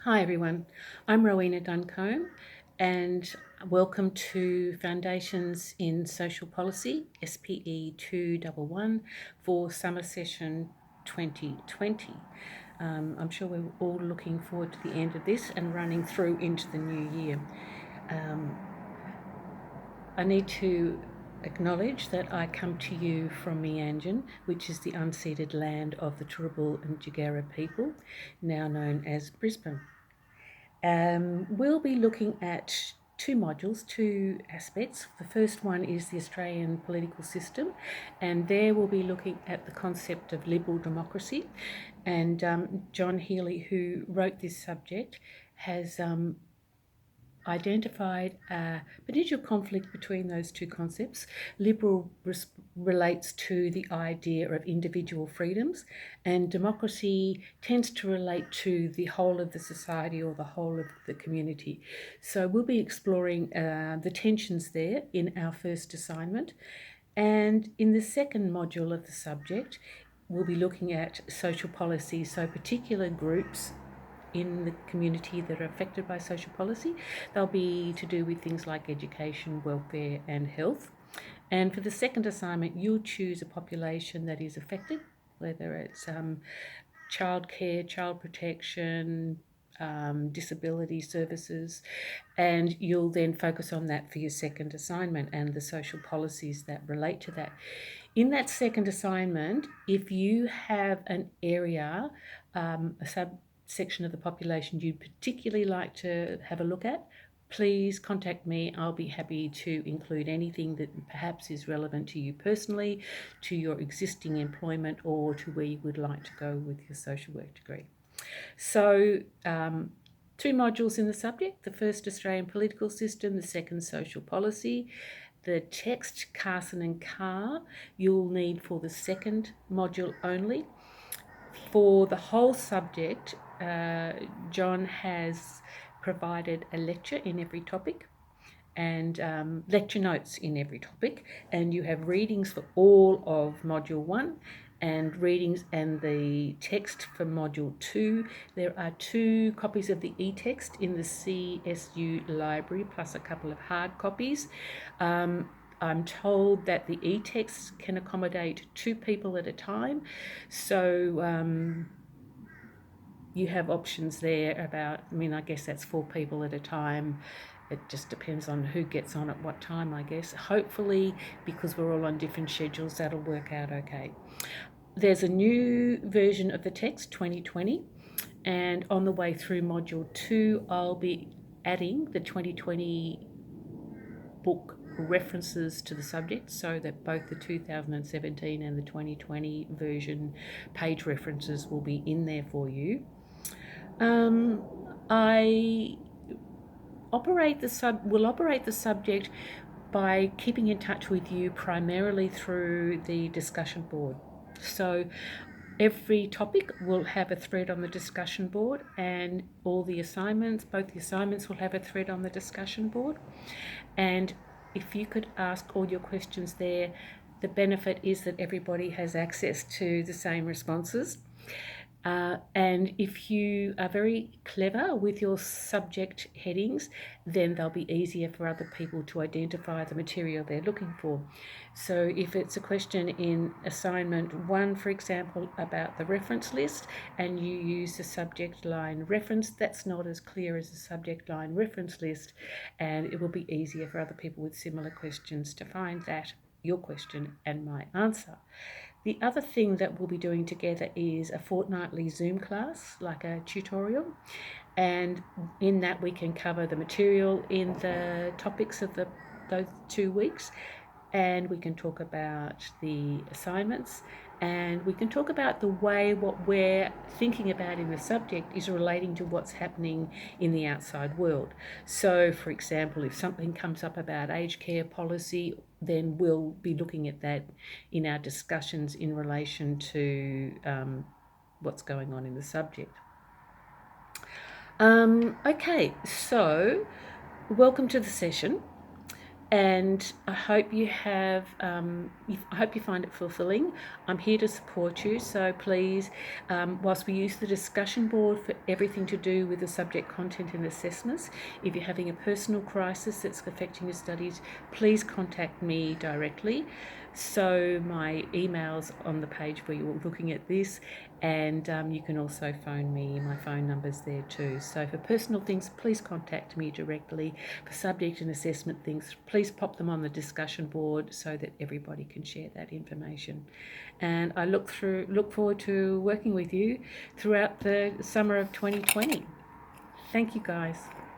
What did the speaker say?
Hi everyone, I'm Rowena Duncombe and welcome to Foundations in Social Policy, SPE211 for Summer Session 2020. I'm sure we're all looking forward to the end of this and running through into the new year. I need to acknowledge that I come to you from Meanjin, which is the unceded land of the Turrbal and Jagera people, now known as Brisbane. We'll be looking at two modules, two aspects. The first one is the Australian political system, and there we'll be looking at the concept of liberal democracy. And John Healy, who wrote this subject, has identified a potential conflict between those two concepts. Liberal relates to the idea of individual freedoms, and democracy tends to relate to the whole of the society or the whole of the community. So we'll be exploring the tensions there in our first assignment. And in the second module of the subject, we'll be looking at social policy, so particular groups in the community that are affected by social policy. They'll be to do with things like education, welfare and health. And for the second assignment, you'll choose a population that is affected, whether it's childcare, child protection, disability services, and you'll then focus on that for your second assignment and the social policies that relate to that. In that second assignment, if you have an area, a subsection of the population you'd particularly like to have a look at, please contact me. I'll be happy to include anything that perhaps is relevant to you personally, to your existing employment, or to where you would like to go with your social work degree. So, two modules in the subject: the first Australian political system, the second social policy. The text, Carson and Carr, you'll need for the second module only. For the whole subject, John has provided a lecture in every topic and lecture notes in every topic, and you have readings for all of Module 1 and readings and the text for Module 2. There are 2 copies of the e-text in the CSU library plus a couple of hard copies. I'm told that the e-text can accommodate 2 people at a time, so you have options there about, I guess that's 4 people at a time. It just depends on who gets on at what time, I guess. Hopefully, because we're all on different schedules, that'll work out okay. There's a new version of the text, 2020, and on the way through Module 2, I'll be adding the 2020 book references to the subject so that both the 2017 and the 2020 version page references will be in there for you. I will operate the subject by keeping in touch with you primarily through the discussion board. So every topic will have a thread on the discussion board, and both the assignments will have a thread on the discussion board. And if you could ask all your questions there, the benefit is that everybody has access to the same responses. And if you are very clever with your subject headings, then they'll be easier for other people to identify the material they're looking for. So if it's a question in assignment 1, for example, about the reference list, and you use the subject line reference, that's not as clear as the subject line reference list, and it will be easier for other people with similar questions to find that, your question and my answer. The other thing that we'll be doing together is a fortnightly Zoom class, like a tutorial, and in that we can cover the material in the topics of those 2 weeks, and we can talk about the assignments, and we can talk about the way what we're thinking about in the subject is relating to what's happening in the outside world. So, for example, if something comes up about aged care policy, then we'll be looking at that in our discussions in relation to what's going on in the subject. Okay, so welcome to the session. And I hope you have. I hope you find it fulfilling. I'm here to support you, so please, whilst we use the discussion board for everything to do with the subject content and assessments, if you're having a personal crisis that's affecting your studies, please contact me directly. So my email's on the page where you're looking at this, and you can also phone me. My phone number's there too. So for personal things, please contact me directly. For subject and assessment things, please pop them on the discussion board so that everybody can share that information. And I look forward to working with you throughout the summer of 2020. Thank you, guys.